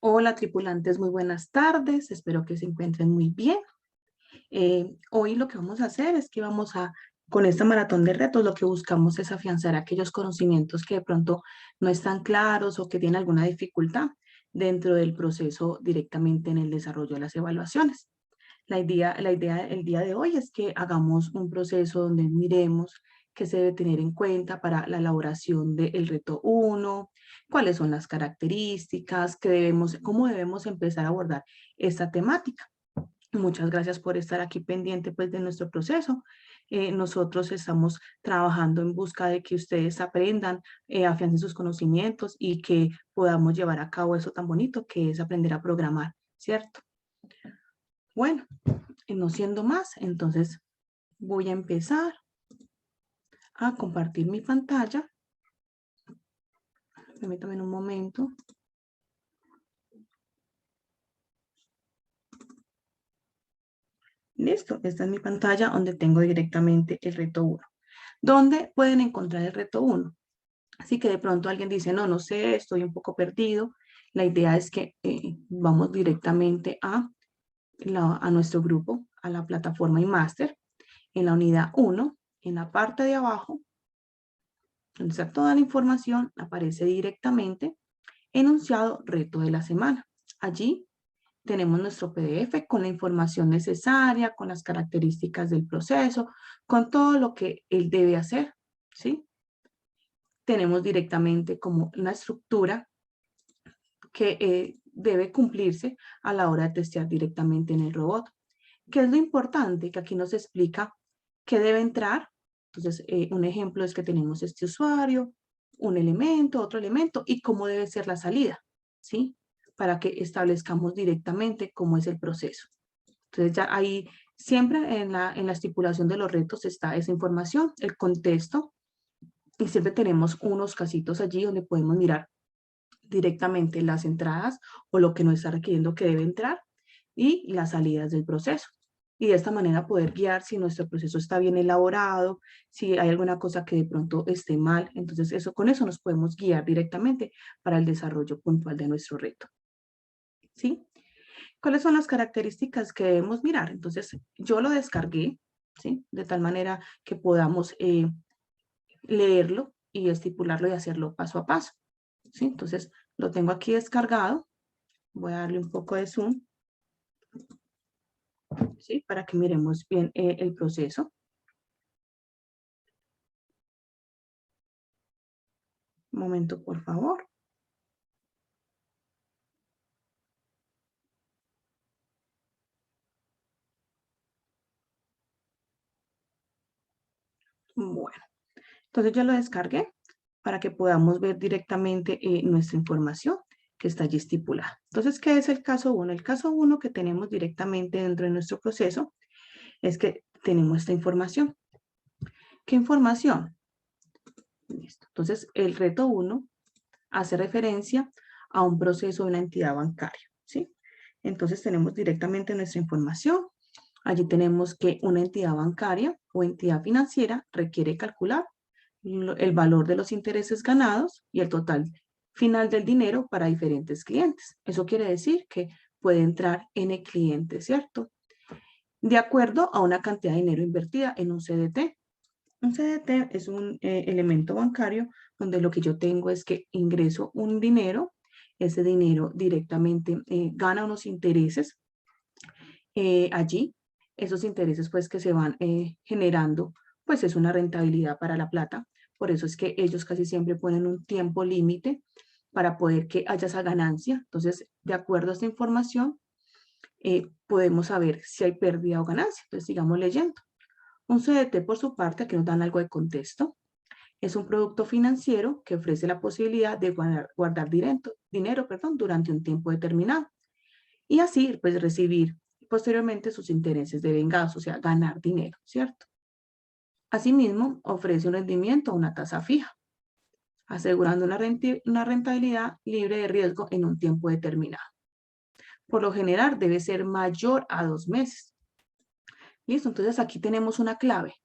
Hola tripulantes, muy buenas tardes, espero que se encuentren muy bien. Hoy lo que vamos a hacer es que con esta maratón de retos, lo que buscamos es afianzar aquellos conocimientos que de pronto no están claros o que tienen alguna dificultad dentro del proceso directamente en el desarrollo de las evaluaciones. La idea el día de hoy es que hagamos un proceso donde miremos qué se debe tener en cuenta para la elaboración del reto 1, cuáles son las características, cómo debemos empezar a abordar esta temática. Muchas gracias por estar aquí pendiente pues, de nuestro proceso. Nosotros estamos trabajando en busca de que ustedes aprendan, afiancen sus conocimientos y que podamos llevar a cabo eso tan bonito que es aprender a programar, ¿cierto? Bueno, no siendo más, entonces voy a empezar a compartir mi pantalla. Permítanme un momento. Listo, esta es mi pantalla donde tengo directamente el reto 1. ¿Dónde pueden encontrar el reto 1? Así que de pronto alguien dice, no sé, estoy un poco perdido. La idea es que vamos directamente a nuestro grupo, a la plataforma iMaster, en la unidad 1, en la parte de abajo, donde está toda la información, aparece directamente enunciado reto de la semana. Allí tenemos nuestro PDF con la información necesaria, con las características del proceso, con todo lo que él debe hacer, ¿sí? Tenemos directamente como una estructura que debe cumplirse a la hora de testear directamente en el robot. ¿Qué es lo importante? Que aquí nos explica qué debe entrar. Entonces, un ejemplo es que tenemos este usuario, un elemento, otro elemento y cómo debe ser la salida, ¿sí? Para que establezcamos directamente cómo es el proceso. Entonces, ya ahí siempre en la estipulación de los retos está esa información, el contexto, y siempre tenemos unos casitos allí donde podemos mirar directamente las entradas o lo que nos está requiriendo que debe entrar y las salidas del proceso. Y de esta manera poder guiar si nuestro proceso está bien elaborado, si hay alguna cosa que de pronto esté mal. Entonces, con eso nos podemos guiar directamente para el desarrollo puntual de nuestro reto. ¿Sí? ¿Cuáles son las características que debemos mirar? Entonces, yo lo descargué, ¿sí? De tal manera que podamos leerlo y estipularlo y hacerlo paso a paso, ¿sí? Entonces, lo tengo aquí descargado. Voy a darle un poco de zoom, ¿sí? Para que miremos bien el proceso. Un momento, por favor. Bueno, entonces ya lo descargué para que podamos ver directamente nuestra información que está allí estipulada. Entonces, ¿qué es el caso 1? El caso 1 que tenemos directamente dentro de nuestro proceso es que tenemos esta información. ¿Qué información? Listo. Entonces, el reto 1 hace referencia a un proceso de una entidad bancaria, ¿sí? Entonces, tenemos directamente nuestra información. Allí tenemos que una entidad bancaria o entidad financiera requiere calcular el valor de los intereses ganados y el total final del dinero para diferentes clientes. Eso quiere decir que puede entrar N clientes, ¿cierto? De acuerdo a una cantidad de dinero invertida en un CDT. Un CDT es un elemento bancario donde lo que yo tengo es que ingreso un dinero, ese dinero directamente gana unos intereses allí. Esos intereses pues que se van generando, pues es una rentabilidad para la plata. Por eso es que ellos casi siempre ponen un tiempo límite para poder que haya esa ganancia. Entonces, de acuerdo a esta información, podemos saber si hay pérdida o ganancia. Entonces, sigamos leyendo. Un CDT, por su parte, aquí nos dan algo de contexto. Es un producto financiero que ofrece la posibilidad de guardar dinero durante un tiempo determinado y así pues recibir posteriormente sus intereses de vengados, o sea, ganar dinero, ¿cierto? Asimismo, ofrece un rendimiento a una tasa fija, asegurando una rentabilidad libre de riesgo en un tiempo determinado. Por lo general, debe ser mayor a 2 meses. Listo, entonces aquí tenemos una clave.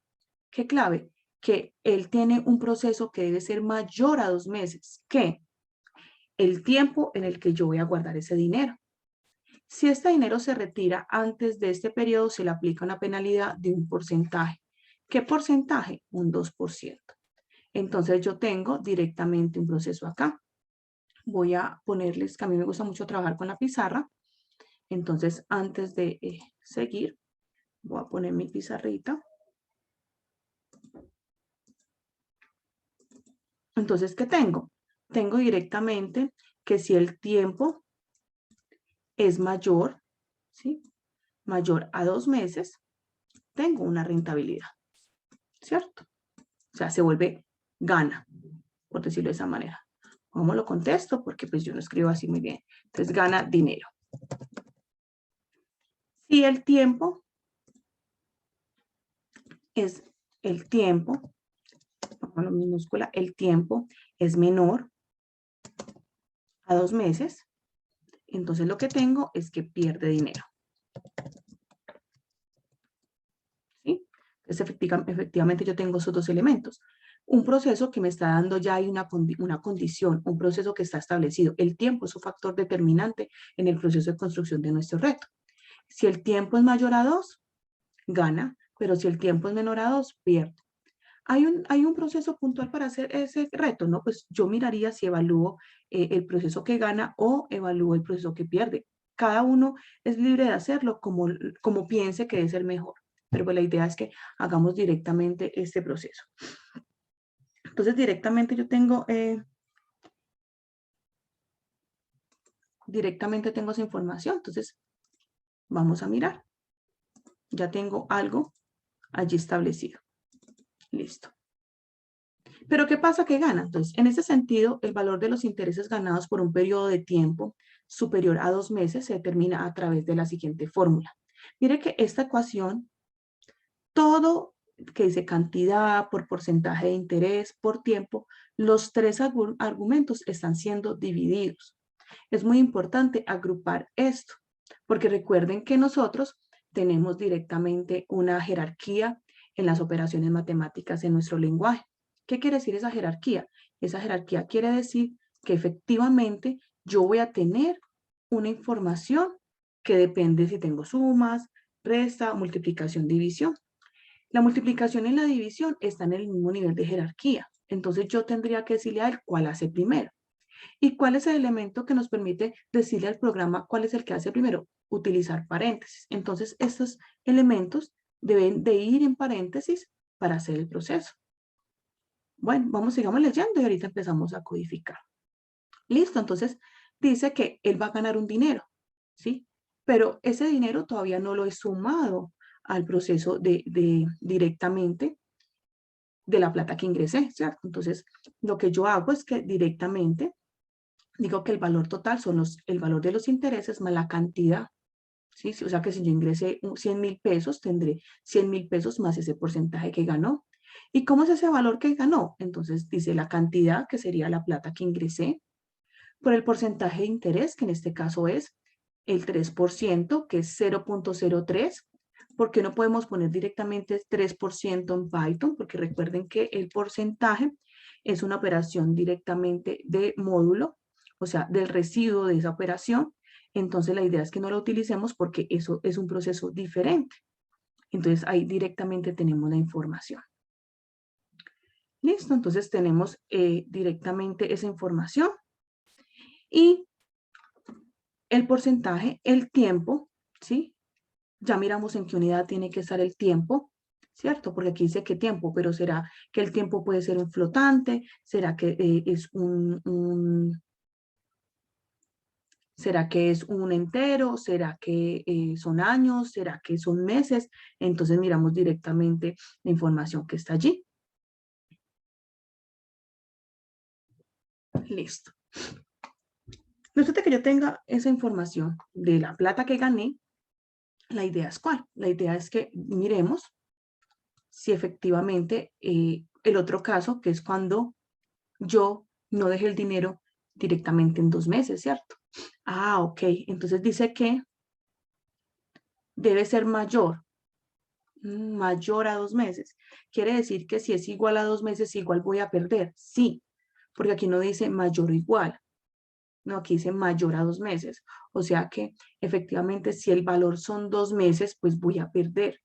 ¿Qué clave? Que él tiene un proceso que debe ser mayor a 2 meses. ¿Qué? el tiempo en el que yo voy a guardar ese dinero. Si este dinero se retira antes de este periodo, se le aplica una penalidad de un porcentaje. ¿Qué porcentaje? Un 2%. Entonces yo tengo directamente un proceso acá. Voy a ponerles, que a mí me gusta mucho trabajar con la pizarra. Entonces, antes de seguir, voy a poner mi pizarrita. Entonces, ¿qué tengo? Tengo directamente que si el tiempo es mayor, ¿sí? Mayor a 2 meses, tengo una rentabilidad, ¿cierto? O sea, se vuelve gana, por decirlo de esa manera. ¿Cómo lo contesto? Porque pues yo no escribo así muy bien. Entonces, gana dinero. Si el tiempo es el tiempo, con minúscula, el tiempo es menor a 2 meses, entonces lo que tengo es que pierde dinero. ¿Sí? Entonces efectivamente yo tengo esos dos elementos. Un proceso que me está dando ya hay una condición, un proceso que está establecido. El tiempo es un factor determinante en el proceso de construcción de nuestro reto. Si el tiempo es mayor a 2, gana, pero si el tiempo es menor a 2, pierde. Hay un proceso puntual para hacer ese reto, ¿no? Pues yo miraría si evalúo el proceso que gana o evalúo el proceso que pierde. Cada uno es libre de hacerlo como piense que es el mejor. Pero pues la idea es que hagamos directamente este proceso. Entonces directamente yo tengo, directamente tengo esa información. Entonces vamos a mirar. Ya tengo algo allí establecido. Listo. Pero ¿qué pasa que gana? Entonces, en ese sentido, el valor de los intereses ganados por un periodo de tiempo superior a 2 meses se determina a través de la siguiente fórmula. Mire que esta ecuación, todo que dice cantidad por porcentaje de interés por tiempo, los tres argumentos están siendo divididos. Es muy importante agrupar esto, porque recuerden que nosotros tenemos directamente una jerarquía en las operaciones matemáticas en nuestro lenguaje. ¿Qué quiere decir esa jerarquía? Esa jerarquía quiere decir que efectivamente yo voy a tener una información que depende si tengo sumas, resta, multiplicación, división. La multiplicación y la división están en el mismo nivel de jerarquía. Entonces yo tendría que decirle a él cuál hace primero. ¿Y cuál es el elemento que nos permite decirle al programa cuál es el que hace primero? Utilizar paréntesis. Entonces estos elementos deben de ir en paréntesis para hacer el proceso. Bueno, sigamos leyendo y ahorita empezamos a codificar. Listo, entonces dice que él va a ganar un dinero, ¿sí? Pero ese dinero todavía no lo he sumado al proceso directamente de la plata que ingresé, ¿cierto? Entonces, lo que yo hago es que directamente digo que el valor total son el valor de los intereses más la cantidad, ¿sí? O sea que si yo ingresé 100,000 pesos, tendré 100,000 pesos más ese porcentaje que ganó. ¿Y cómo es ese valor que ganó? Entonces dice la cantidad, que sería la plata que ingresé, por el porcentaje de interés, que en este caso es el 3%, que es 0.03. ¿Por qué no podemos poner directamente 3% en Python? Porque recuerden que el porcentaje es una operación directamente de módulo, o sea, del residuo de esa operación. Entonces la idea es que no lo utilicemos porque eso es un proceso diferente. Entonces ahí directamente tenemos la información. Listo, entonces tenemos directamente esa información. Y el porcentaje, el tiempo, ¿sí? Ya miramos en qué unidad tiene que estar el tiempo, ¿cierto? Porque aquí dice qué tiempo, pero ¿será que el tiempo puede ser un flotante? ¿Será que es ¿será que es un entero? ¿Será que son años? ¿Será que son meses? Entonces miramos directamente la información que está allí. Listo. Resulta que yo tenga esa información de la plata que gané. La idea es ¿cuál? La idea es que miremos si efectivamente el otro caso, que es cuando yo no dejé el dinero directamente en 2 meses, ¿cierto? Ah, ok. Entonces dice que debe ser mayor, mayor a 2 meses. Quiere decir que si es igual a 2 meses, igual voy a perder. Sí, porque aquí no dice mayor o igual. No, aquí dice mayor a 2 meses. O sea que efectivamente si el valor son 2 meses, pues voy a perder.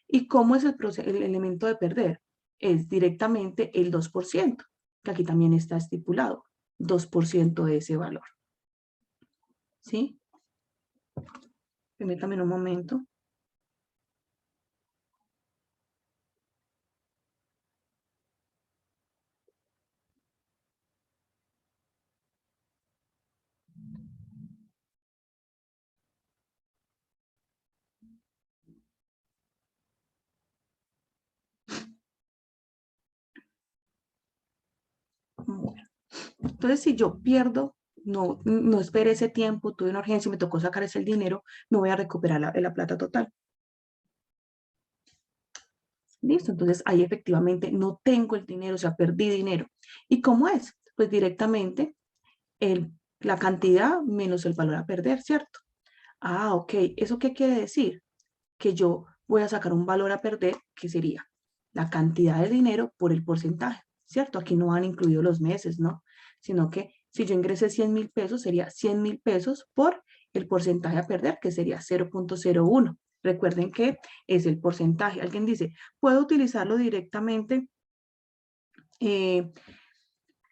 ¿Y cómo es el elemento de perder? Es directamente el 2%, que aquí también está estipulado, 2% de ese valor. ¿Sí? Permítame un momento. Bueno, entonces si yo pierdo, no esperé ese tiempo, tuve una urgencia y me tocó sacar ese dinero, no voy a recuperar la plata total. Listo, entonces ahí efectivamente no tengo el dinero, o sea, perdí dinero. ¿Y cómo es? Pues directamente la cantidad menos el valor a perder, ¿cierto? Ah, ok. ¿Eso qué quiere decir? Que yo voy a sacar un valor a perder, que sería la cantidad de dinero por el porcentaje, ¿cierto? Aquí no han incluido los meses, ¿no? Sino que si yo ingresé 100.000 pesos, sería 100.000 pesos por el porcentaje a perder, que sería 0.01. Recuerden que es el porcentaje. Alguien dice, ¿puedo utilizarlo directamente? Eh,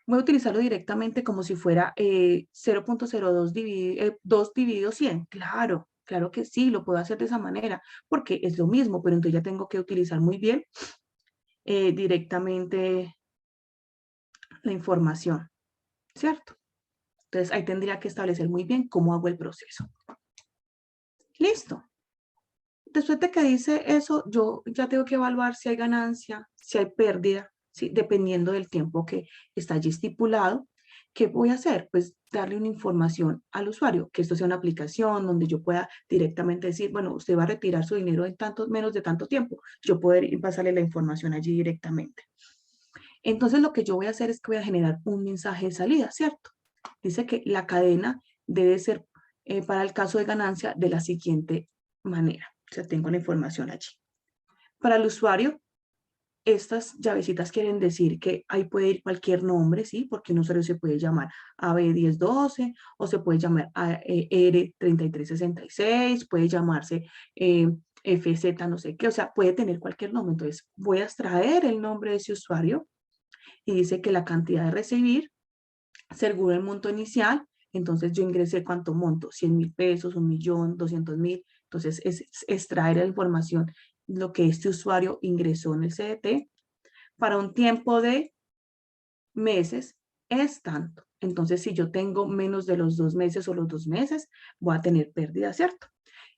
voy a utilizarlo directamente como si fuera 0.02 2 dividido 100. Claro, claro que sí, lo puedo hacer de esa manera, porque es lo mismo, pero entonces ya tengo que utilizar muy bien directamente la información, ¿cierto? Entonces ahí tendría que establecer muy bien cómo hago el proceso. Listo. Después de que dice eso, yo ya tengo que evaluar si hay ganancia, si hay pérdida, ¿sí? Dependiendo del tiempo que está allí estipulado. ¿Qué voy a hacer? Pues darle una información al usuario, que esto sea una aplicación donde yo pueda directamente decir, bueno, usted va a retirar su dinero en menos de tanto tiempo. Yo poder pasarle la información allí directamente. Entonces lo que yo voy a hacer es que voy a generar un mensaje de salida, ¿cierto? Dice que la cadena debe ser para el caso de ganancia de la siguiente manera. O sea, tengo la información allí. Para el usuario, estas llavecitas quieren decir que ahí puede ir cualquier nombre, ¿sí? Porque un usuario se puede llamar AB1012 o se puede llamar R3366, puede llamarse FZ no sé qué, o sea, puede tener cualquier nombre. Entonces, voy a extraer el nombre de ese usuario y dice que la cantidad de recibir según el monto inicial. Entonces yo ingresé cuánto monto, 100.000 pesos, 1.000.000, 200.000. Entonces es extraer la información, lo que este usuario ingresó en el CDT para un tiempo de meses es tanto. Entonces si yo tengo menos de los 2 meses o los 2 meses, voy a tener pérdida, ¿cierto?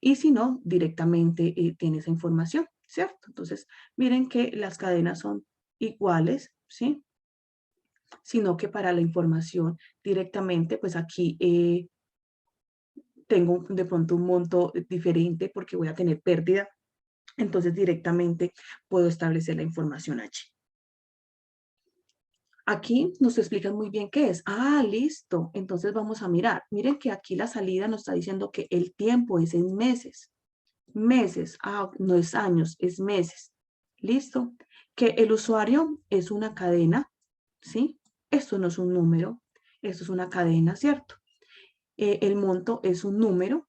Y si no, directamente tiene esa información, ¿cierto? Entonces miren que las cadenas son iguales, ¿sí? Sino que para la información directamente, pues aquí tengo de pronto un monto diferente porque voy a tener pérdida, entonces directamente puedo establecer la información allí. Aquí nos explican muy bien qué es. Ah, listo. Entonces vamos a mirar. Miren que aquí la salida nos está diciendo que el tiempo es en meses. Meses. Ah, no es años, es meses. Listo. Que el usuario es una cadena, ¿sí? Esto no es un número, esto es una cadena, ¿cierto? El monto es un número,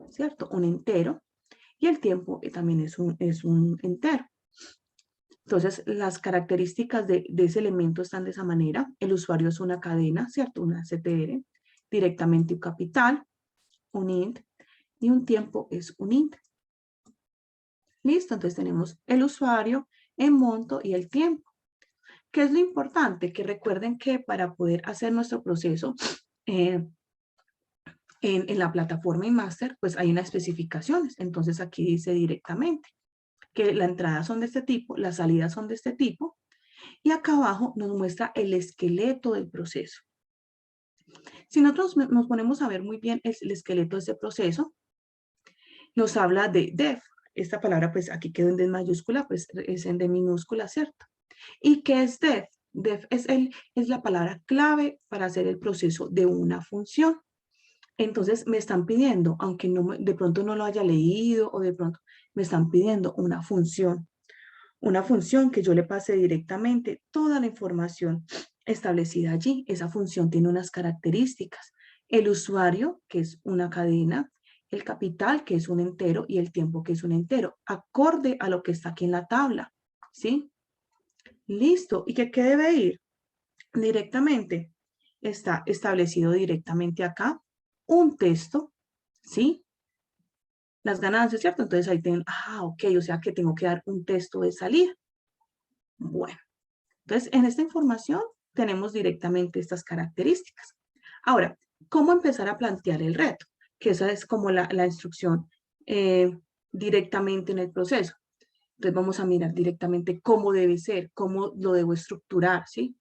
¿cierto? Un entero. Y el tiempo también es un entero. Entonces, las características de ese elemento están de esa manera. El usuario es una cadena, ¿cierto? Una CTR, directamente un capital, un int, y un tiempo es un int. Listo, entonces tenemos el usuario, el monto y el tiempo. ¿Qué es lo importante? Que recuerden que para poder hacer nuestro proceso en la plataforma iMaster, pues hay unas especificaciones. Entonces aquí dice directamente que las entradas son de este tipo, las salidas son de este tipo, y acá abajo nos muestra el esqueleto del proceso. Si nosotros nos ponemos a ver muy bien el esqueleto de este proceso, nos habla de def. Esta palabra pues aquí quedó en D mayúscula, pues es en D minúscula, ¿cierto? ¿Y qué es def? Def es la palabra clave para hacer el proceso de una función. Entonces me están pidiendo, aunque no, de pronto no lo haya leído o de pronto me están pidiendo una función que yo le pase directamente toda la información establecida allí. Esa función tiene unas características. El usuario, que es una cadena, el capital, que es un entero, y el tiempo, que es un entero, acorde a lo que está aquí en la tabla, ¿sí? Listo. ¿Y qué debe ir? Directamente. Está establecido directamente acá un texto, ¿sí? Las ganancias, ¿cierto? Entonces ahí tengo, ok, o sea que tengo que dar un texto de salida. Bueno, entonces en esta información tenemos directamente estas características. Ahora, ¿cómo empezar a plantear el reto? Que esa es como la instrucción directamente en el proceso. Entonces vamos a mirar directamente cómo debe ser, cómo lo debo estructurar, ¿sí?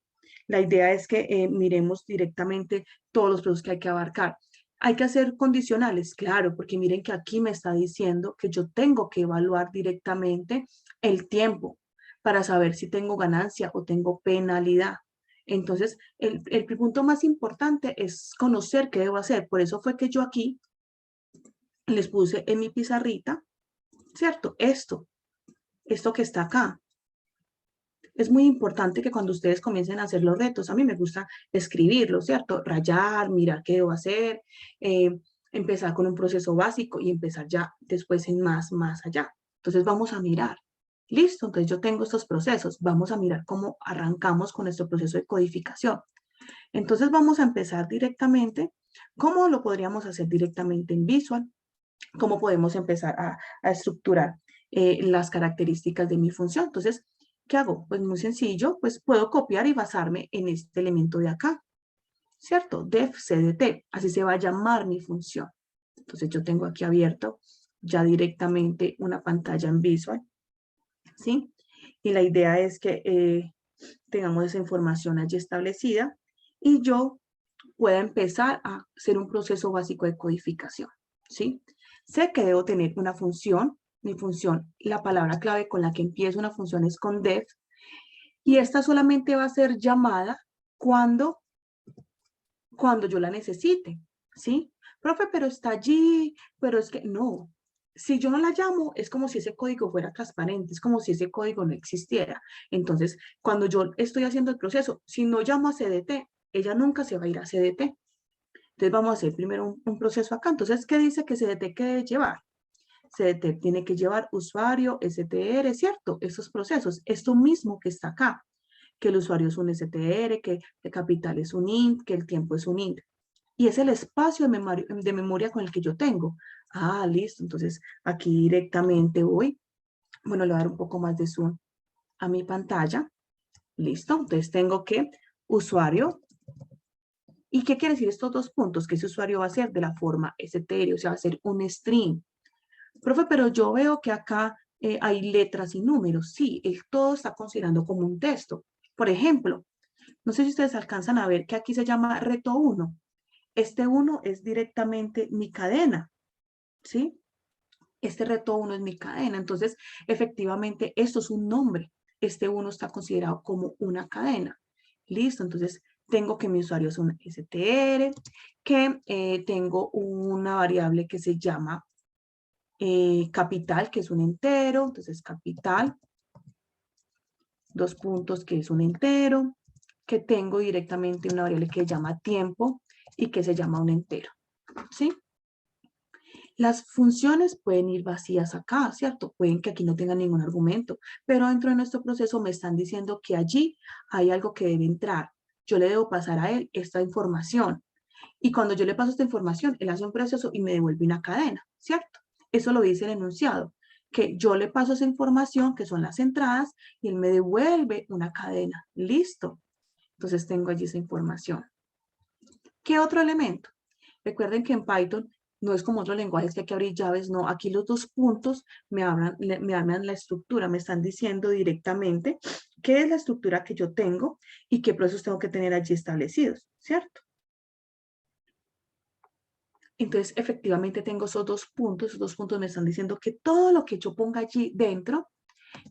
La idea es que miremos directamente todos los procesos que hay que abarcar. Hay que hacer condicionales, claro, porque miren que aquí me está diciendo que yo tengo que evaluar directamente el tiempo para saber si tengo ganancia o tengo penalidad. Entonces, el punto más importante es conocer qué debo hacer. Por eso fue que yo aquí les puse en mi pizarrita, ¿cierto? Esto que está acá. Es muy importante que cuando ustedes comiencen a hacer los retos, a mí me gusta escribirlo, ¿cierto? Rayar, mirar qué debo hacer, empezar con un proceso básico y empezar ya después en más allá. Entonces vamos a mirar. Listo, entonces yo tengo estos procesos. Vamos a mirar cómo arrancamos con nuestro proceso de codificación. Entonces vamos a empezar directamente. ¿Cómo lo podríamos hacer directamente en Visual? ¿Cómo podemos empezar a estructurar las características de mi función? Entonces, ¿qué hago? Pues muy sencillo, pues puedo copiar y basarme en este elemento de acá, ¿cierto? Def CDT, así se va a llamar mi función. Entonces yo tengo aquí abierto ya directamente una pantalla en Visual, ¿sí? Y la idea es que tengamos esa información allí establecida y yo pueda empezar a hacer un proceso básico de codificación, ¿sí? Sé que debo tener una función, mi función, la palabra clave con la que empiezo una función es con def, y esta solamente va a ser llamada cuando, cuando yo la necesite, ¿sí? Profe, pero está allí, pero es que no. Si yo no la llamo, es como si ese código fuera transparente, es como si ese código no existiera. Entonces, cuando yo estoy haciendo el proceso, si no llamo a CDT, ella nunca se va a ir a CDT. Entonces vamos a hacer primero un proceso acá. Entonces, ¿qué dice que CDT que debe llevar? CDT tiene que llevar usuario, STR, ¿cierto? Esos procesos. Esto mismo que está acá, que el usuario es un STR, que el capital es un int, que el tiempo es un int. Y es el espacio de memoria con el que yo tengo. Ah, listo. Entonces, aquí directamente voy. Bueno, le voy a dar un poco más de zoom a mi pantalla. Listo. Entonces, tengo que usuario. ¿Y qué quiere decir estos dos puntos? Que ese usuario va a ser de la forma str, o sea, va a ser un string. Profe, pero yo veo que acá hay letras y números. Sí, él todo está considerando como un texto. Por ejemplo, no sé si ustedes alcanzan a ver que aquí se llama reto 1. Este 1 es directamente mi cadena, ¿sí? Este reto 1 es mi cadena. Entonces, efectivamente, esto es un nombre. Este 1 está considerado como una cadena. Listo, entonces tengo que mi usuario es un str, que tengo una variable que se llama capital, que es un entero, entonces capital, dos puntos, que es un entero, que tengo directamente una variable que se llama tiempo y que se llama un entero, ¿sí? Las funciones pueden ir vacías acá, ¿cierto? Pueden que aquí no tengan ningún argumento, pero dentro de nuestro proceso me están diciendo que allí hay algo que debe entrar. Yo le debo pasar a él esta información. Y cuando yo le paso esta información, él hace un proceso y me devuelve una cadena, ¿cierto? Eso lo dice el enunciado, que yo le paso esa información, que son las entradas, y él me devuelve una cadena. Listo. Entonces tengo allí esa información. ¿Qué otro elemento? Recuerden que en Python no es como otros lenguajes que hay que abrir llaves, no. Aquí los dos puntos me hablan la estructura, me están diciendo directamente qué es la estructura que yo tengo y qué procesos tengo que tener allí establecidos, ¿cierto? Entonces, efectivamente tengo esos dos puntos me están diciendo que todo lo que yo ponga allí dentro,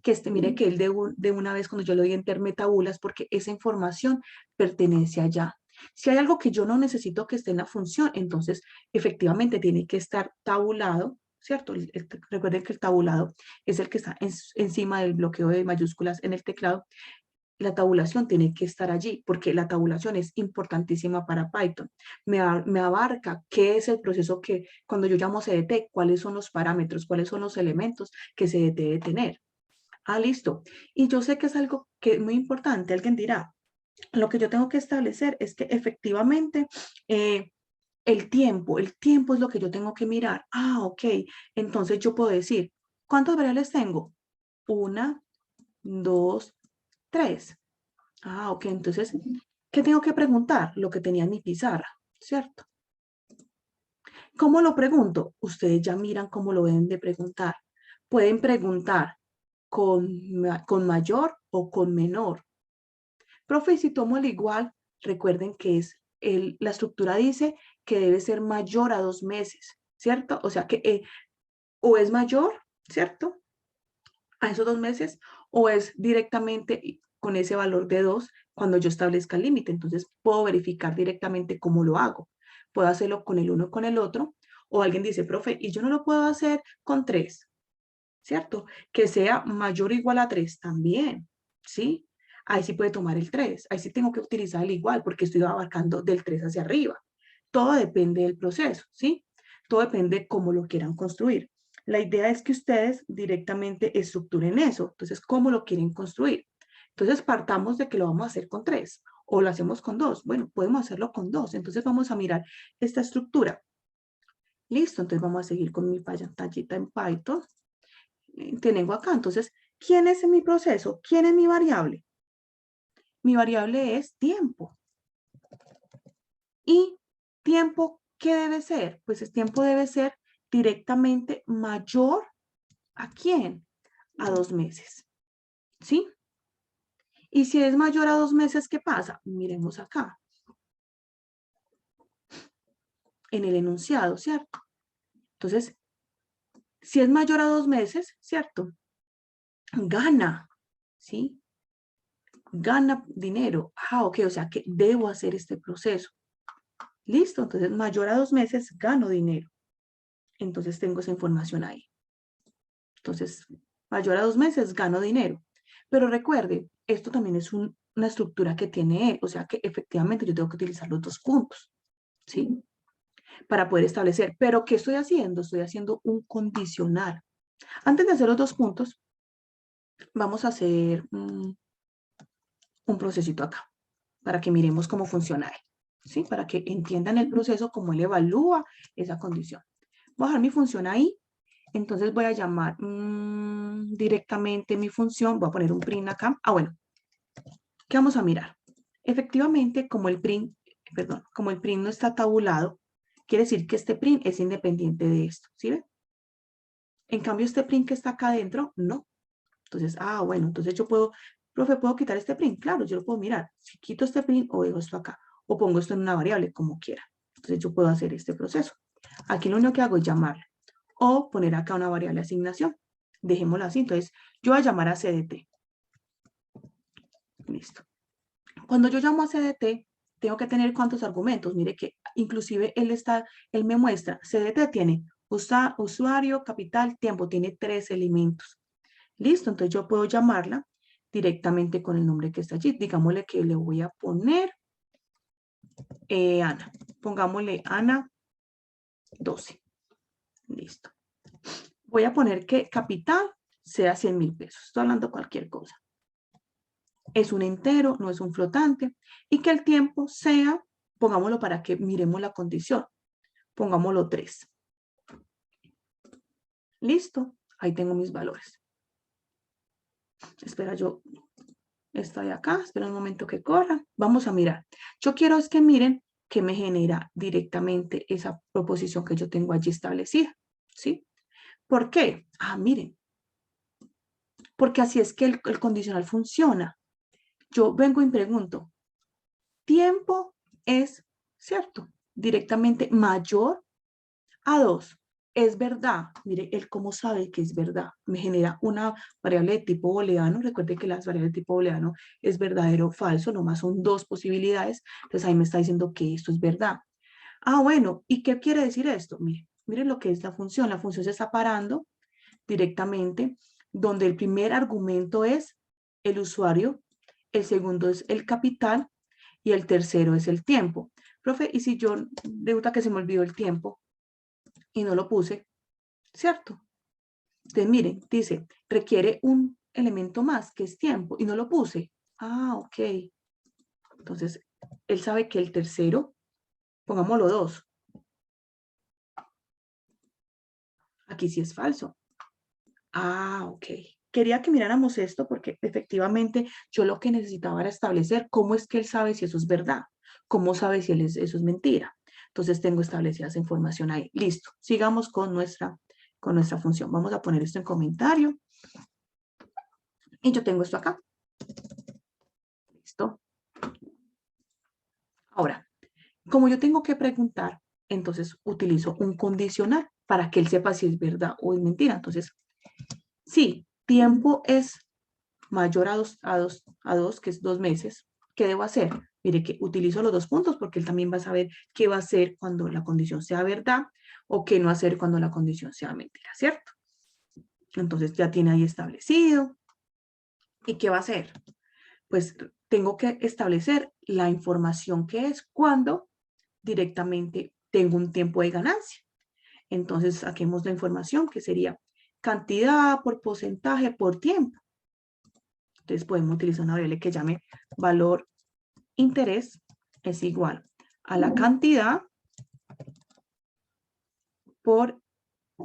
que mire que él de una vez cuando yo le doy enter me tabulas porque esa información pertenece allá. Si hay algo que yo no necesito que esté en la función, entonces efectivamente tiene que estar tabulado, ¿cierto? Recuerden que el tabulado es el que está encima del bloqueo de mayúsculas en el teclado. la tabulación tiene que estar allí, porque la tabulación es importantísima para Python. Me abarca qué es el proceso que, cuando yo llamo CDT, cuáles son los parámetros, cuáles son los elementos que CDT debe tener. Ah, listo. Y yo sé que es algo que es muy importante. Alguien dirá, lo que yo tengo que establecer es que efectivamente el tiempo es lo que yo tengo que mirar. Ah, ok. Entonces yo puedo decir, ¿cuántas variables tengo? 1, 2, 3. Ah, ok. Entonces, ¿qué tengo que preguntar? Lo que tenía en mi pizarra, ¿cierto? ¿Cómo lo pregunto? Ustedes ya miran cómo lo deben de preguntar. Pueden preguntar con mayor o con menor. Profe, si tomo el igual, recuerden que la estructura dice que debe ser mayor a 2 meses, ¿cierto? O sea que o es mayor, ¿cierto? A esos 2 meses, o es directamente con ese valor de 2 cuando yo establezca el límite. Entonces puedo verificar directamente cómo lo hago. Puedo hacerlo con el uno o con el otro, o alguien dice, profe, y yo no lo puedo hacer con 3, ¿cierto? Que sea mayor o igual a 3 también, ¿sí? Ahí sí puede tomar el 3, ahí sí tengo que utilizar el igual porque estoy abarcando del 3 hacia arriba. Todo depende del proceso, ¿sí? Todo depende de cómo lo quieran construir. La idea es que ustedes directamente estructuren eso. Entonces, ¿cómo lo quieren construir? Entonces, partamos de que lo vamos a hacer con 3 o lo hacemos con 2. Bueno, podemos hacerlo con 2. Entonces, vamos a mirar esta estructura. Listo, entonces vamos a seguir con mi pantallita en Python. Tengo acá, entonces, ¿quién es mi proceso? ¿Quién es mi variable? Mi variable es tiempo. ¿Y tiempo qué debe ser? Pues el tiempo debe ser directamente mayor ¿a quién? A 2 meses. ¿Sí? Y si es mayor a 2 meses, ¿qué pasa? Miremos acá, en el enunciado, ¿cierto? Entonces, si es mayor a 2 meses, ¿cierto? Gana, ¿sí? Gana dinero. Ah, ok, o sea que debo hacer este proceso. Listo, entonces mayor a 2 meses gano dinero. Entonces tengo esa información ahí. Entonces, mayor a 2 meses gano dinero. Pero recuerde, esto también es una estructura que tiene él, o sea que efectivamente yo tengo que utilizar los 2 puntos, ¿sí? Para poder establecer. Pero ¿qué estoy haciendo? Estoy haciendo un condicional. Antes de hacer los 2 puntos, vamos a hacer un procesito acá, para que miremos cómo funciona él, ¿sí? Para que entiendan el proceso, cómo él evalúa esa condición. Voy a dejar mi función ahí. Entonces voy a llamar directamente mi función, voy a poner un print acá. Ah, bueno, ¿qué vamos a mirar? Efectivamente, como el print no está tabulado, quiere decir que este print es independiente de esto, ¿sí ven? En cambio, este print que está acá adentro, no. Entonces, ah, bueno, entonces yo puedo, profe, ¿puedo quitar este print? Claro, yo lo puedo mirar. Si quito este print o dejo esto acá, o pongo esto en una variable, como quiera. Entonces yo puedo hacer este proceso. Aquí lo único que hago es llamarle. O poner acá una variable asignación. Dejémoslo así. Entonces, yo voy a llamar a CDT. Listo. Cuando yo llamo a CDT, tengo que tener cuántos argumentos. Mire que inclusive él me muestra, CDT tiene usuario, capital, tiempo, tiene 3 elementos. Listo, entonces yo puedo llamarla directamente con el nombre que está allí. Digámosle que le voy a poner Ana. Pongámosle Ana 12. Listo. Voy a poner que capital sea 100.000 pesos. Estoy hablando cualquier cosa. Es un entero, no es un flotante. Y que el tiempo sea, pongámoslo para que miremos la condición. Pongámoslo 3. Listo. Ahí tengo mis valores. Espera, yo estoy acá. Espera un momento que corra. Vamos a mirar. Yo quiero es que miren que me genera directamente esa proposición que yo tengo allí establecida. ¿Sí? ¿Por qué? Ah, miren. Porque así es que el condicional funciona. Yo vengo y pregunto, tiempo es, ¿cierto? Directamente mayor a 2. Es verdad. Mire, él cómo sabe que es verdad. Me genera una variable de tipo booleano. Recuerde que las variables de tipo booleano es verdadero o falso. Nomás son 2 posibilidades. Entonces ahí me está diciendo que esto es verdad. Ah, bueno. ¿Y qué quiere decir esto? Miren lo que es la función. La función se está parando directamente donde el primer argumento es el usuario, el segundo es el capital y el tercero es el tiempo. Profe, ¿y si yo resulta que se me olvidó el tiempo y no lo puse? ¿Cierto? Entonces, miren, dice, requiere un elemento más, que es tiempo, y no lo puse. Ah, ok. Entonces, él sabe que el tercero, pongámoslo 2. Aquí sí es falso. Ah, ok. Quería que miráramos esto porque efectivamente yo lo que necesitaba era establecer cómo es que él sabe si eso es verdad, cómo sabe si eso es mentira. Entonces tengo establecida esa información ahí. Listo. Sigamos con nuestra función. Vamos a poner esto en comentario. Y yo tengo esto acá. Listo. Ahora, como yo tengo que preguntar, entonces utilizo un condicional para que él sepa si es verdad o es mentira. Entonces, si tiempo es mayor a dos, que es 2 meses, ¿qué debo hacer? Mire que utilizo los 2 puntos porque él también va a saber qué va a hacer cuando la condición sea verdad o qué no hacer cuando la condición sea mentira, ¿cierto? Entonces ya tiene ahí establecido. ¿Y qué va a hacer? Pues tengo que establecer la información que es cuando directamente tengo un tiempo de ganancia. Entonces saquemos la información que sería cantidad por porcentaje por tiempo. Entonces podemos utilizar una variable que llame valor interés es igual a la cantidad por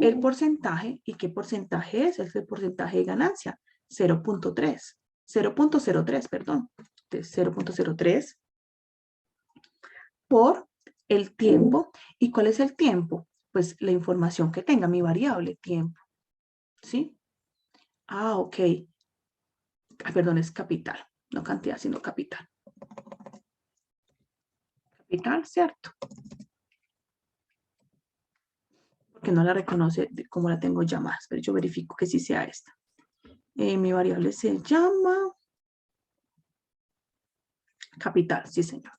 el porcentaje. ¿Y qué porcentaje es? Es el porcentaje de ganancia, 0.3, 0.03, perdón. Entonces 0.03 por el tiempo. ¿Y cuál es el tiempo? Pues la información que tenga mi variable tiempo. ¿Sí? Ah, ok. Ah, perdón, es capital, no cantidad, sino capital. Capital, ¿cierto? Porque no la reconoce como la tengo llamada. Pero yo verifico que sí sea esta. Mi variable se llama capital, sí señor.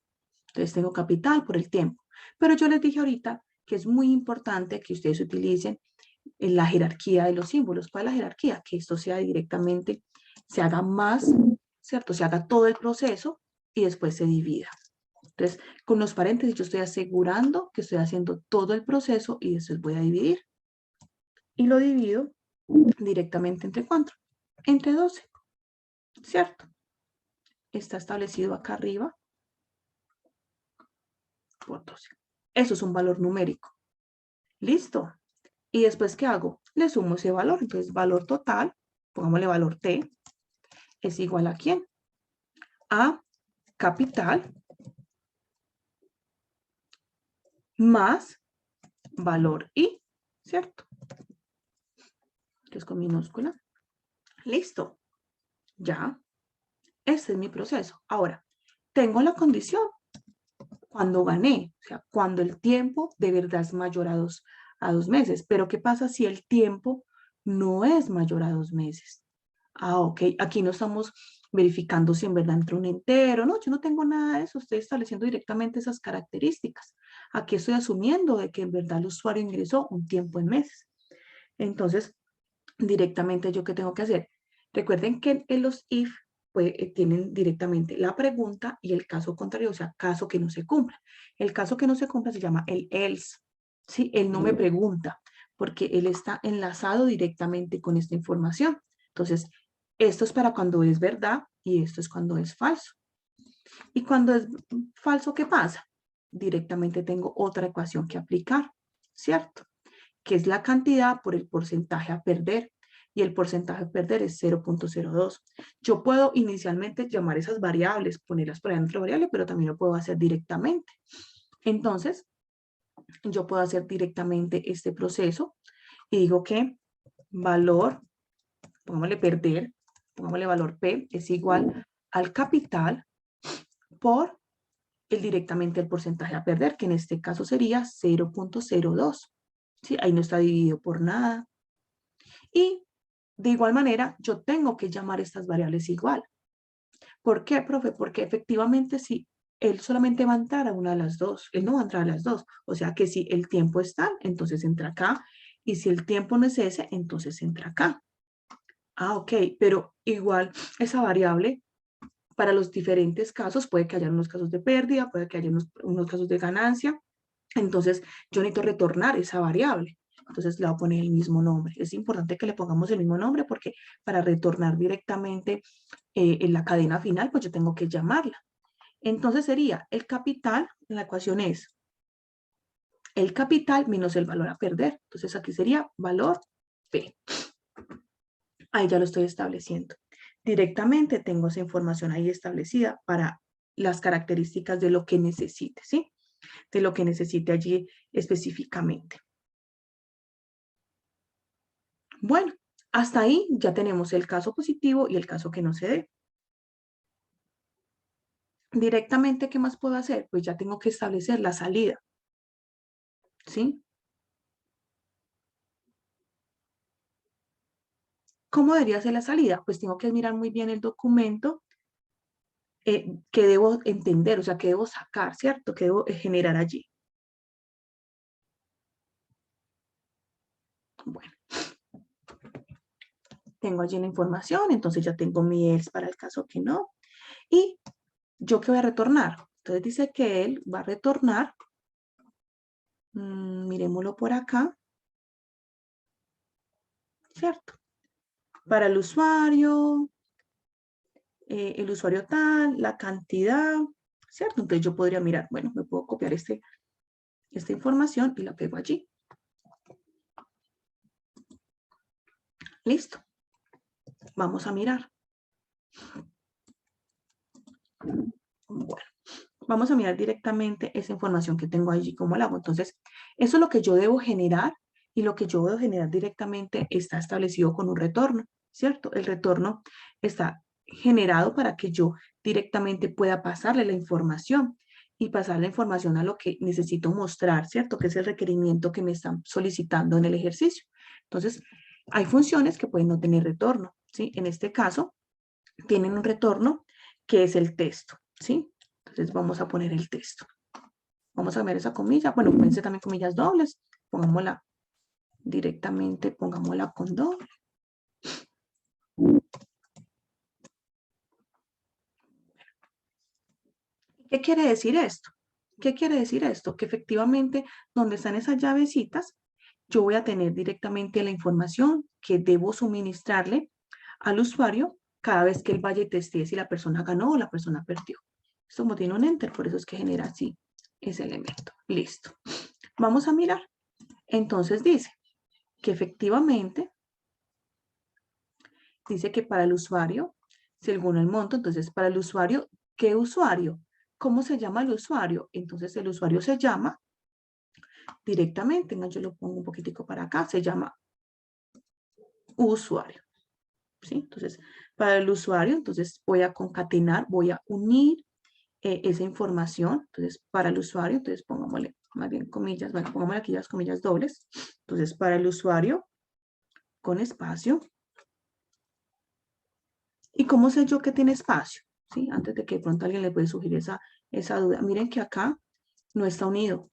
Entonces tengo capital por el tiempo. Pero yo les dije ahorita que es muy importante que ustedes utilicen la jerarquía de los símbolos. ¿Cuál es la jerarquía? Que esto sea directamente, se haga más, ¿cierto? Se haga todo el proceso y después se divida. Entonces, con los paréntesis yo estoy asegurando que estoy haciendo todo el proceso y después voy a dividir. Y lo divido directamente entre ¿cuánto? Entre 12, ¿cierto? Está establecido acá arriba por 12. Eso es un valor numérico. ¿Listo? ¿Y después qué hago? Le sumo ese valor. Entonces, valor total, pongámosle valor T, es igual a ¿quién? A capital más valor I, ¿cierto? Entonces, con minúscula. Listo. Ya. Este es mi proceso. Ahora, tengo la condición cuando gané, o sea, cuando el tiempo de verdad es mayor a 2 meses. Pero ¿qué pasa si el tiempo no es mayor a 2 meses? Ah, ok. Aquí no estamos verificando si en verdad entró un entero. No, yo no tengo nada de eso. Estoy estableciendo directamente esas características. Aquí estoy asumiendo de que en verdad el usuario ingresó un tiempo en meses. Entonces, directamente yo qué tengo que hacer. Recuerden que en los if pues, tienen directamente la pregunta y el caso contrario, o sea, caso que no se cumpla. El caso que no se cumpla se llama el else. ¿Sí? Él no me pregunta porque él está enlazado directamente con esta información. Entonces, esto es para cuando es verdad y esto es cuando es falso. Y cuando es falso, ¿qué pasa? Directamente tengo otra ecuación que aplicar, ¿cierto? Que es la cantidad por el porcentaje a perder. Y el porcentaje a perder es 0.02. Yo puedo inicialmente llamar esas variables, ponerlas por dentro de variable, pero también lo puedo hacer directamente. Entonces, yo puedo hacer directamente este proceso y digo que valor, pongámosle perder, pongámosle valor P, es igual al capital por directamente el porcentaje a perder, que en este caso sería 0.02. ¿Sí? Ahí no está dividido por nada. Y de igual manera, yo tengo que llamar estas variables igual. ¿Por qué, profe? Porque efectivamente si él solamente va a entrar a una de las dos, él no va a entrar a las dos. O sea que si el tiempo es tal, entonces entra acá. Y si el tiempo no es ese, entonces entra acá. Ah, ok, pero igual esa variable para los diferentes casos, puede que haya unos casos de pérdida, puede que haya unos casos de ganancia. Entonces, yo necesito retornar esa variable. Entonces, le voy a poner el mismo nombre. Es importante que le pongamos el mismo nombre porque para retornar directamente en la cadena final, pues yo tengo que llamarla. Entonces, sería el capital, la ecuación es el capital menos el valor a perder. Entonces, aquí sería valor P. Ahí ya lo estoy estableciendo. Directamente tengo esa información ahí establecida para las características de lo que necesite, ¿sí? De lo que necesite allí específicamente. Bueno, hasta ahí ya tenemos el caso positivo y el caso que no se dé. Directamente, ¿qué más puedo hacer? Pues ya tengo que establecer la salida, ¿sí? ¿Cómo debería ser la salida? Pues tengo que mirar muy bien el documento que debo entender, o sea, que debo sacar, ¿cierto? Que debo generar allí. Bueno, tengo allí la información, entonces ya tengo mi else para el caso que no. Y yo qué voy a retornar. Entonces dice que él va a retornar, miremoslo por acá, ¿cierto? Para el usuario tal, la cantidad, ¿cierto? Entonces yo podría mirar, bueno, me puedo copiar esta información y la pego allí. Listo. Vamos a mirar. Bueno, vamos a mirar directamente esa información que tengo allí, cómo la hago. Entonces, eso es lo que yo debo generar y lo que yo debo generar directamente está establecido con un retorno, ¿cierto? El retorno está generado para que yo directamente pueda pasarle la información y pasar la información a lo que necesito mostrar, ¿cierto? Que es el requerimiento que me están solicitando en el ejercicio. Entonces, hay funciones que pueden no tener retorno, ¿sí? En este caso, tienen un retorno que es el texto, ¿sí? Entonces vamos a poner el texto. Vamos a ver esa comilla. Bueno, pueden ser también comillas dobles. Pongámosla directamente, pongámosla con doble. ¿Qué quiere decir esto? ¿Qué quiere decir esto? Que efectivamente, donde están esas llavecitas, yo voy a tener directamente la información que debo suministrarle al usuario cada vez que él vaya y testee si la persona ganó o la persona perdió. Esto como tiene un enter, por eso es que genera así ese elemento. Listo. Vamos a mirar. Entonces dice que efectivamente, dice que para el usuario, según el monto, entonces para el usuario, ¿qué usuario? ¿Cómo se llama el usuario? Entonces el usuario se llama directamente, ¿no? Yo lo pongo un poquitico para acá, se llama usuario, ¿sí? Entonces, para el usuario, entonces voy a concatenar, voy a unir esa información, entonces para el usuario, entonces pongámosle más bien comillas, bueno, pongámosle aquí las comillas dobles, entonces para el usuario con espacio. ¿Y cómo sé yo que tiene espacio? ¿Sí? Antes de que de pronto alguien le puede sugerir esa duda. Miren que acá no está unido,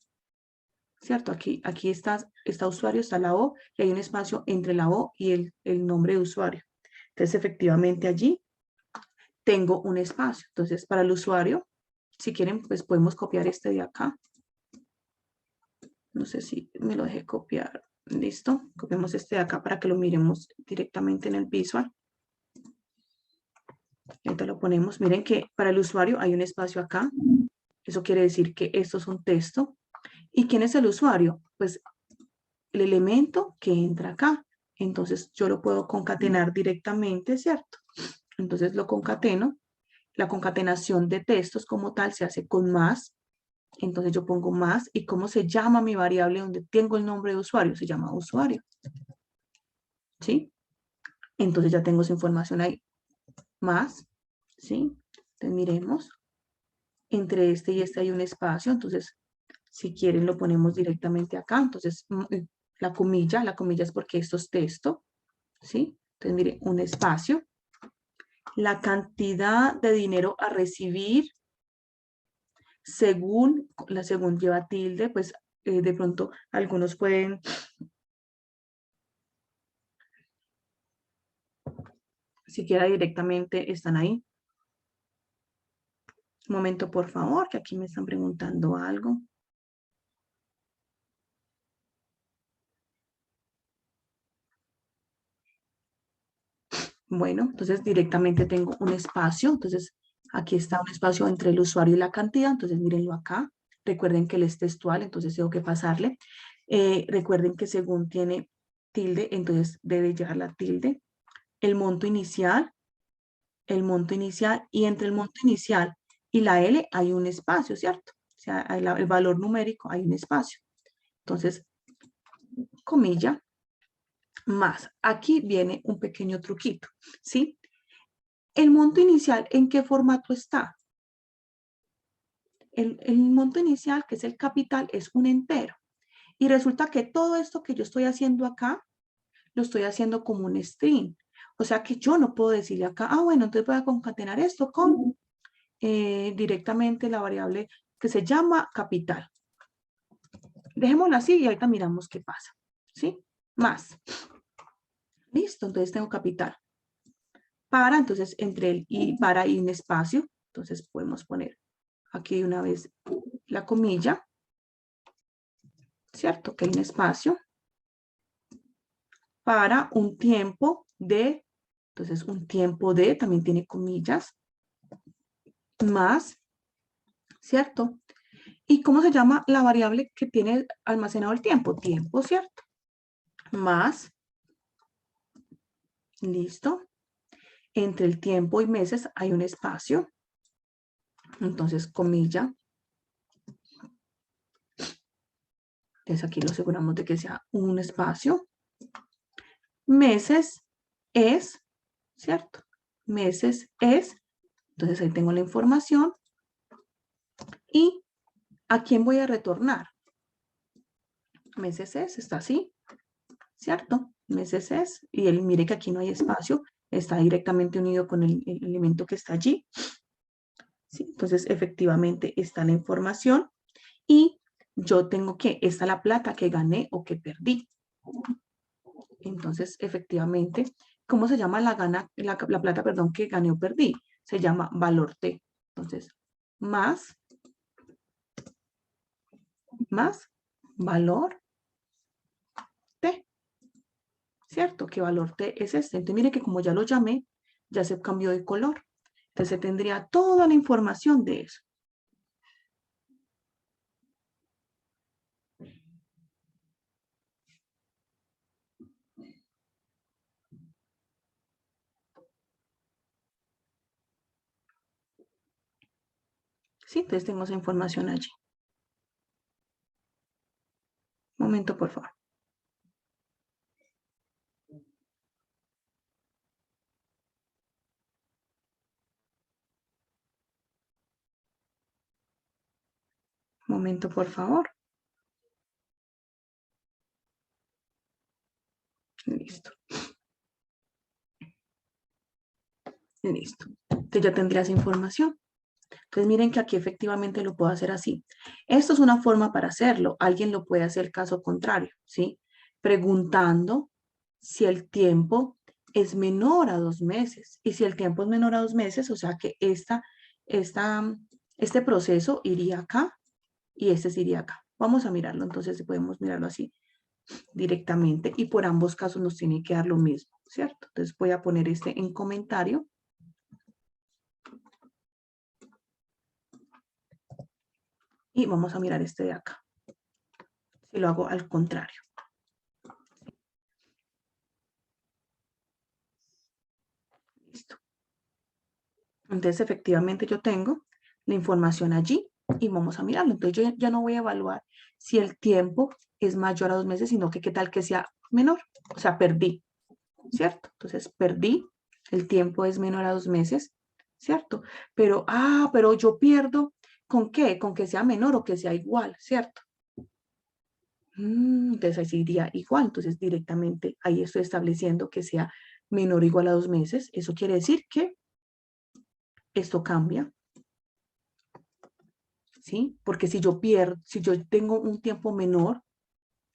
¿cierto? Aquí está usuario, está la O, y hay un espacio entre la O y el nombre de usuario. Entonces, efectivamente, allí tengo un espacio. Entonces, para el usuario, si quieren, pues podemos copiar este de acá. No sé si me lo dejé copiar. Listo. Copiamos este de acá para que lo miremos directamente en el visual. Ahorita lo ponemos. Miren que para el usuario hay un espacio acá. Eso quiere decir que esto es un texto. ¿Y quién es el usuario? Pues el elemento que entra acá. Entonces yo lo puedo concatenar directamente, ¿cierto? Entonces lo concateno. La concatenación de textos como tal se hace con más. Entonces yo pongo más. ¿Y cómo se llama mi variable donde tengo el nombre de usuario? Se llama usuario. ¿Sí? Entonces ya tengo esa información ahí. Más. ¿Sí? Entonces miremos. Entre este y este hay un espacio. Entonces, si quieren lo ponemos directamente acá. Entonces, la comilla es porque esto es texto. ¿Sí? Entonces, mire, un espacio. La cantidad de dinero a recibir según lleva tilde, pues de pronto algunos pueden siquiera directamente están ahí. Un momento, por favor, que aquí me están preguntando algo. Bueno, entonces directamente tengo un espacio. Entonces, aquí está un espacio entre el usuario y la cantidad. Entonces, mírenlo acá. Recuerden que él es textual, entonces tengo que pasarle. Recuerden que según tiene tilde, entonces debe llevar la tilde. El monto inicial, y entre el monto inicial y la L hay un espacio, ¿cierto? O sea, el valor numérico hay un espacio. Entonces, comilla, más. Aquí viene un pequeño truquito, ¿sí? El monto inicial, ¿en qué formato está? El monto inicial, que es el capital, es un entero. Y resulta que todo esto que yo estoy haciendo acá, lo estoy haciendo como un string. O sea que yo no puedo decirle acá, bueno, entonces voy a concatenar esto con directamente la variable que se llama capital. Dejémoslo así y ahorita miramos qué pasa. ¿Sí? Más. Listo, entonces tengo capital. Para, entonces, entre el y para y un espacio. Entonces podemos poner aquí una vez la comilla. ¿Cierto? Que hay un espacio. Para un tiempo de, entonces un tiempo de, también tiene comillas. Más, ¿cierto? ¿Y cómo se llama la variable que tiene almacenado el tiempo? Tiempo, ¿cierto? Más, listo. Entre el tiempo y meses hay un espacio. Entonces, comilla. Entonces, aquí lo aseguramos de que sea un espacio. Meses es, ¿cierto? Meses es. Entonces, ahí tengo la información. ¿Y a quién voy a retornar? Meses es, está así, ¿cierto? Meses es. Y él, mire que aquí no hay espacio. Está directamente unido con el elemento que está allí. ¿Sí? Entonces, efectivamente, está la información y yo tengo que, esta es la plata que gané o que perdí. Entonces, efectivamente, ¿cómo se llama la plata, perdón, que gané o perdí? Se llama valor T. Entonces, más valor T. ¿Cierto? ¿Qué valor T es este? Entonces, mire que como ya lo llamé, ya se cambió de color. Entonces, se tendría toda la información de eso. Sí, entonces tengo esa información allí. Un momento, por favor. Un momento, por favor. Listo. Listo. Entonces ya tendrías información. Entonces miren que aquí efectivamente lo puedo hacer así. Esto es una forma para hacerlo. Alguien lo puede hacer caso contrario, ¿sí? Preguntando si el tiempo es menor a 2 meses. Y si el tiempo es menor a 2 meses, o sea que este proceso iría acá y este se iría acá. Vamos a mirarlo, entonces podemos mirarlo así directamente y por ambos casos nos tiene que dar lo mismo, ¿cierto? Entonces voy a poner este en comentario. Y vamos a mirar este de acá. Si lo hago al contrario. Listo. Entonces, efectivamente, yo tengo la información allí y vamos a mirarlo. Entonces, yo ya no voy a evaluar si el tiempo es mayor a 2 meses, sino que qué tal que sea menor. O sea, perdí, ¿cierto? Entonces, perdí, el tiempo es menor a 2 meses, ¿cierto? Pero yo pierdo, ¿con qué? Con que sea menor o que sea igual, ¿cierto? Entonces, ahí sí iría igual. Entonces, directamente ahí estoy estableciendo que sea menor o igual a 2 meses. Eso quiere decir que esto cambia, ¿sí? Porque si yo tengo un tiempo menor,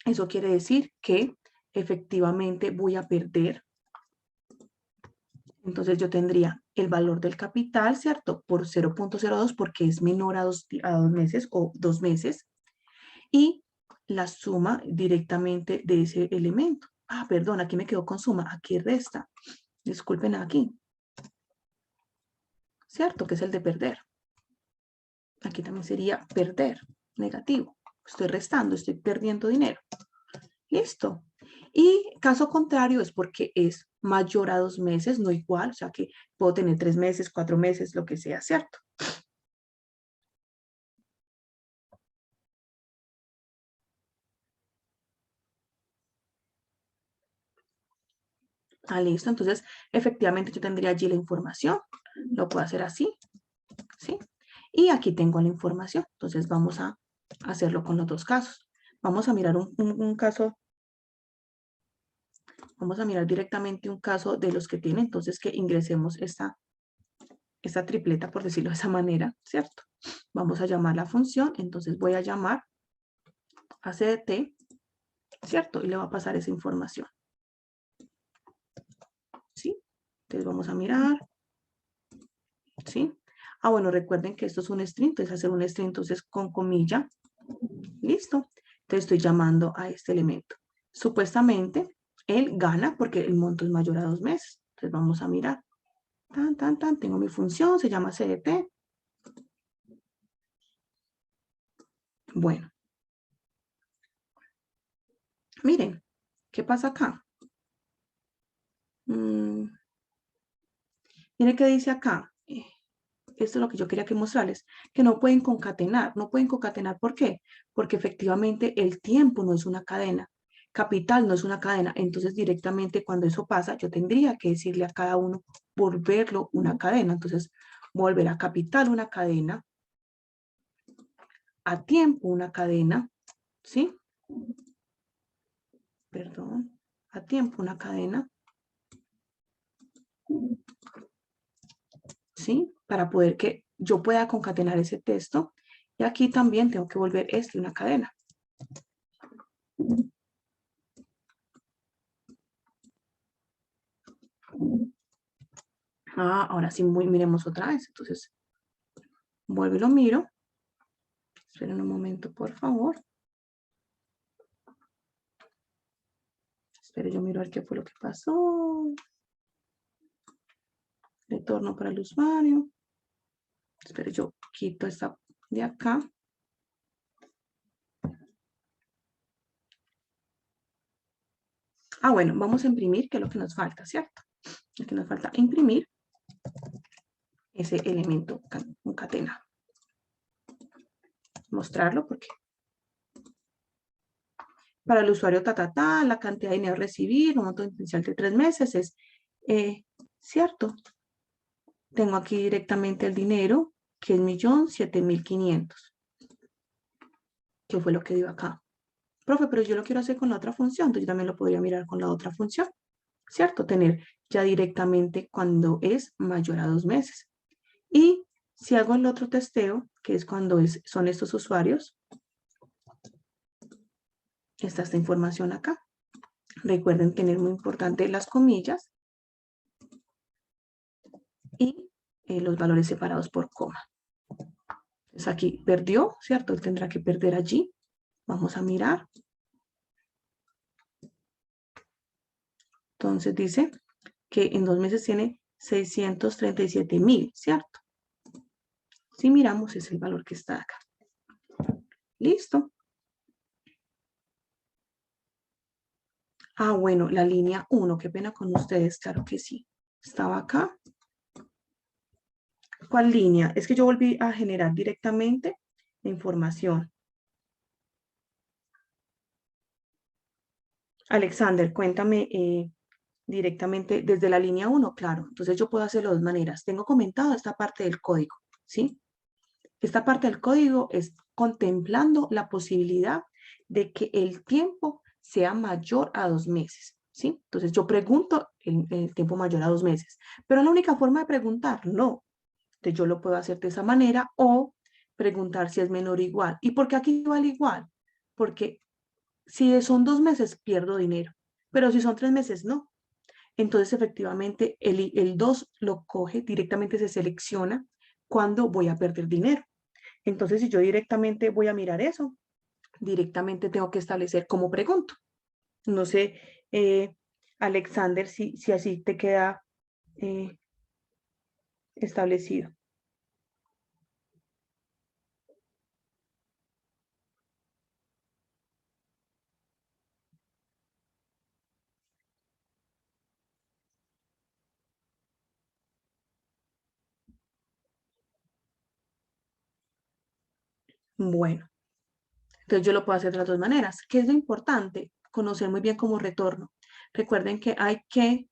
eso quiere decir que efectivamente voy a perder. Entonces yo tendría el valor del capital, ¿cierto? Por 0.02 porque es menor a dos meses o 2 meses. Y la suma directamente de ese elemento. Ah, perdón, aquí me quedo con suma, aquí resta. Disculpen aquí. ¿Cierto? Que es el de perder. Aquí también sería perder, negativo. Estoy restando, estoy perdiendo dinero. Listo. Y caso contrario es porque es mayor a 2 meses, no igual, o sea que puedo tener 3 meses, 4 meses, lo que sea, ¿cierto? Ah, listo. Entonces, efectivamente yo tendría allí la información. Lo puedo hacer así, ¿sí? Y aquí tengo la información. Entonces, vamos a hacerlo con los dos casos. Vamos a mirar un caso. Vamos a mirar directamente un caso de los que tiene. Entonces, que ingresemos esta tripleta, por decirlo de esa manera, ¿cierto? Vamos a llamar la función. Entonces, voy a llamar a CDT, ¿cierto? Y le va a pasar esa información, ¿sí? Entonces, vamos a mirar, ¿sí? Ah, bueno, recuerden que esto es un string, entonces hacer un string, entonces con comilla, listo. Entonces estoy llamando a este elemento. Supuestamente, él gana porque el monto es mayor a 2 meses. Entonces vamos a mirar. Tan, tan, tan, tengo mi función, se llama CDT. Bueno, miren, ¿qué pasa acá? Miren qué dice acá. Esto es lo que yo quería que mostrarles, que no pueden concatenar. No pueden concatenar, ¿por qué? Porque efectivamente el tiempo no es una cadena, capital no es una cadena. Entonces directamente cuando eso pasa, yo tendría que decirle a cada uno volverlo una cadena. Entonces, volver a capital una cadena, a tiempo una cadena, ¿sí? Perdón, a tiempo una cadena, ¿sí? Para poder que yo pueda concatenar ese texto. Y aquí también tengo que volver este una cadena. Ah, ahora sí, miremos otra vez. Entonces, vuelvo y lo miro. Esperen un momento, por favor. Espero yo miro a ver qué fue lo que pasó. Retorno para el usuario. Espero yo quito esta de acá. Ah, bueno, vamos a imprimir, que es lo que nos falta, ¿cierto? Lo que nos falta imprimir ese elemento concatenado. Mostrarlo porque para el usuario, la cantidad de dinero a recibir, un monto inicial de 3 meses es cierto. Tengo aquí directamente el dinero, que es 1.007.500, que fue lo que dio acá. Profe, pero yo lo quiero hacer con la otra función, entonces yo también lo podría mirar con la otra función, ¿cierto? Tener ya directamente cuando es mayor a 2 meses. Y si hago el otro testeo, que es cuando son estos usuarios, está esta información acá. Recuerden tener muy importante las comillas y los valores separados por coma. Entonces aquí perdió, ¿cierto? Él tendrá que perder allí. Vamos a mirar. Entonces dice que en 2 meses tiene 637.000, ¿cierto? Si miramos es el valor que está acá. Listo. Ah, bueno, la línea 1, qué pena con ustedes, claro que sí. Estaba acá. ¿Cuál línea? Es que yo volví a generar directamente la información. Alexander, cuéntame directamente desde la línea 1, claro. Entonces yo puedo hacerlo de dos maneras. Tengo comentado esta parte del código, ¿sí? Esta parte del código es contemplando la posibilidad de que el tiempo sea mayor a 2 meses, ¿sí? Entonces yo pregunto el tiempo mayor a 2 meses, pero la única forma de preguntar, no. Entonces yo lo puedo hacer de esa manera o preguntar si es menor o igual. ¿Y por qué aquí vale igual? Porque si son 2 meses, pierdo dinero, pero si son 3 meses, no. Entonces, efectivamente, el 2 lo coge, directamente se selecciona cuando voy a perder dinero. Entonces, si yo directamente voy a mirar eso, directamente tengo que establecer cómo pregunto. No sé, Alexander, si así te queda eh, establecido. Bueno, entonces yo lo puedo hacer de las dos maneras. ¿Qué es lo importante? Conocer muy bien como retorno. Recuerden que hay que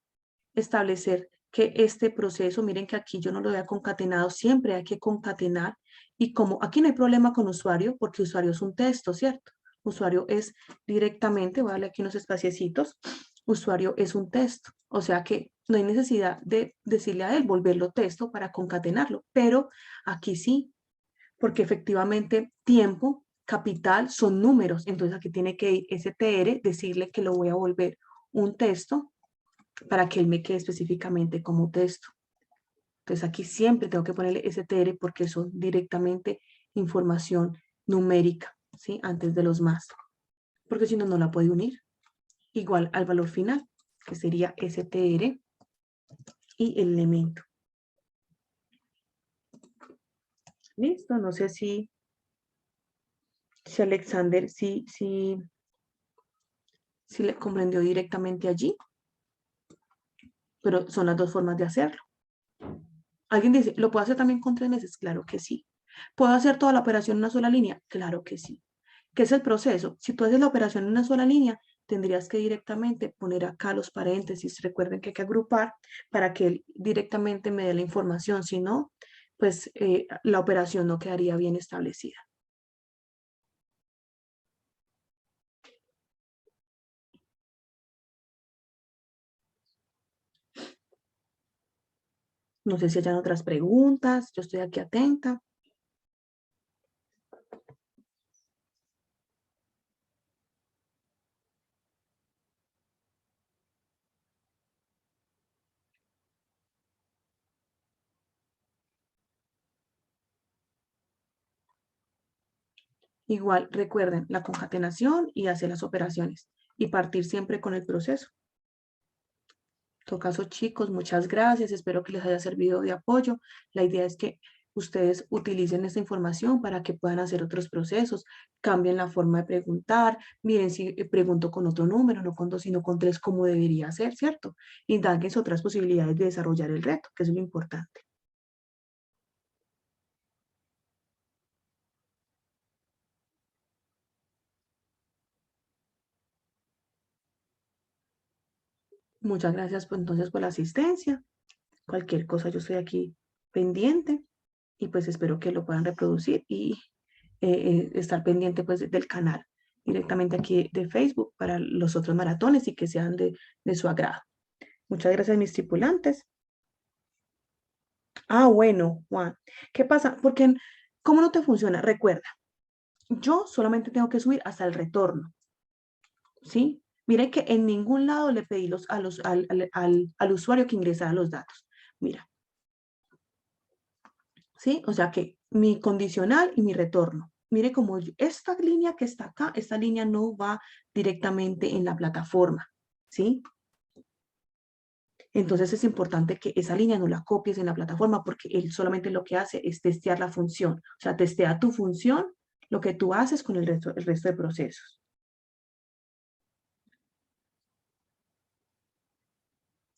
establecer que este proceso, miren que aquí yo no lo había concatenado, siempre hay que concatenar y como aquí no hay problema con usuario, porque usuario es un texto, ¿cierto? Usuario es directamente, voy a darle aquí unos espaciecitos, usuario es un texto, o sea que no hay necesidad de decirle a él volverlo texto para concatenarlo, pero aquí sí, porque efectivamente tiempo, capital son números, entonces aquí tiene que ir str, decirle que lo voy a volver un texto para que él me quede específicamente como texto. Entonces aquí siempre tengo que ponerle str porque son directamente información numérica, ¿sí? Antes de los más, porque si no, no la puede unir. Igual al valor final, que sería str y el elemento. ¿Listo? No sé si Alexander, si le comprendió directamente allí, pero son las dos formas de hacerlo. Alguien dice, ¿lo puedo hacer también con 3 meses? Claro que sí. ¿Puedo hacer toda la operación en una sola línea? Claro que sí. ¿Qué es el proceso? Si tú haces la operación en una sola línea, tendrías que directamente poner acá los paréntesis. Recuerden que hay que agrupar para que él directamente me dé la información. Si no, pues la operación no quedaría bien establecida. No sé si hayan otras preguntas. Yo estoy aquí atenta. Igual, recuerden la concatenación y hacer las operaciones y partir siempre con el proceso. En todo caso, chicos, muchas gracias. Espero que les haya servido de apoyo. La idea es que ustedes utilicen esta información para que puedan hacer otros procesos, cambien la forma de preguntar, miren si pregunto con otro número, no con 2, sino con 3, como debería ser, ¿cierto? Indaguen otras posibilidades de desarrollar el reto, que es lo importante. Muchas gracias pues, entonces por la asistencia. Cualquier cosa yo estoy aquí pendiente y pues espero que lo puedan reproducir y estar pendiente pues del canal directamente aquí de Facebook para los otros maratones y que sean de su agrado. Muchas gracias mis tripulantes. Ah, bueno, Juan. ¿Qué pasa? Porque, ¿cómo no te funciona? Recuerda, yo solamente tengo que subir hasta el retorno, ¿sí? Mire que en ningún lado le pedí al usuario que ingresara los datos. Mira, ¿sí? O sea que mi condicional y mi retorno. Mire como esta línea que está acá, esta línea no va directamente en la plataforma, ¿sí? Entonces es importante que esa línea no la copies en la plataforma porque él solamente lo que hace es testear la función. O sea, testea tu función, lo que tú haces con el resto de procesos.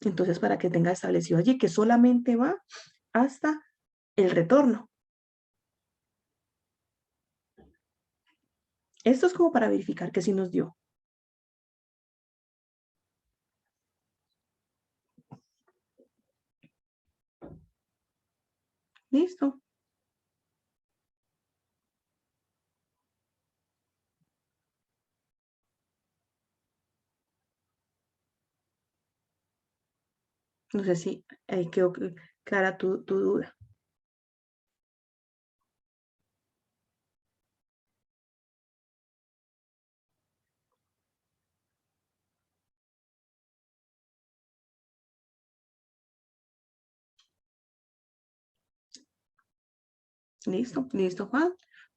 Entonces, para que tenga establecido allí que solamente va hasta el retorno. Esto es como para verificar que sí nos dio. ¿Listo? No sé si ahí quedó clara tu duda. Listo, listo, Juan.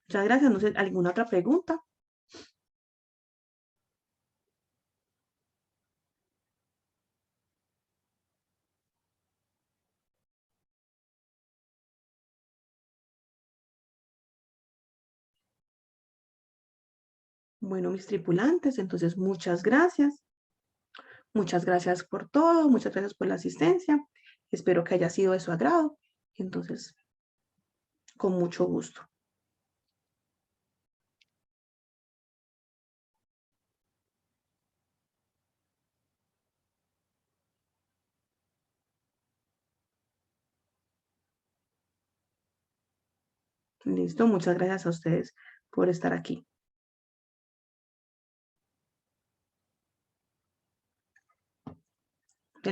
Muchas gracias. No sé, ¿alguna otra pregunta? Bueno, mis tripulantes, entonces muchas gracias. Muchas gracias por todo, muchas gracias por la asistencia. Espero que haya sido de su agrado. Entonces, con mucho gusto. Listo, muchas gracias a ustedes por estar aquí.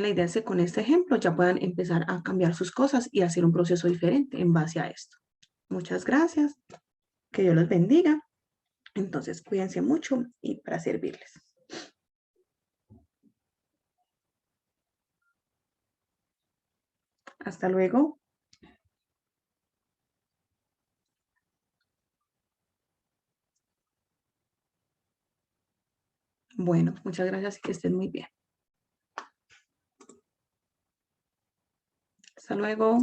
La idea es que con este ejemplo ya puedan empezar a cambiar sus cosas y hacer un proceso diferente en base a esto. Muchas gracias. Que Dios los bendiga. Entonces, cuídense mucho y para servirles. Hasta luego. Bueno, muchas gracias y que estén muy bien. Hasta luego.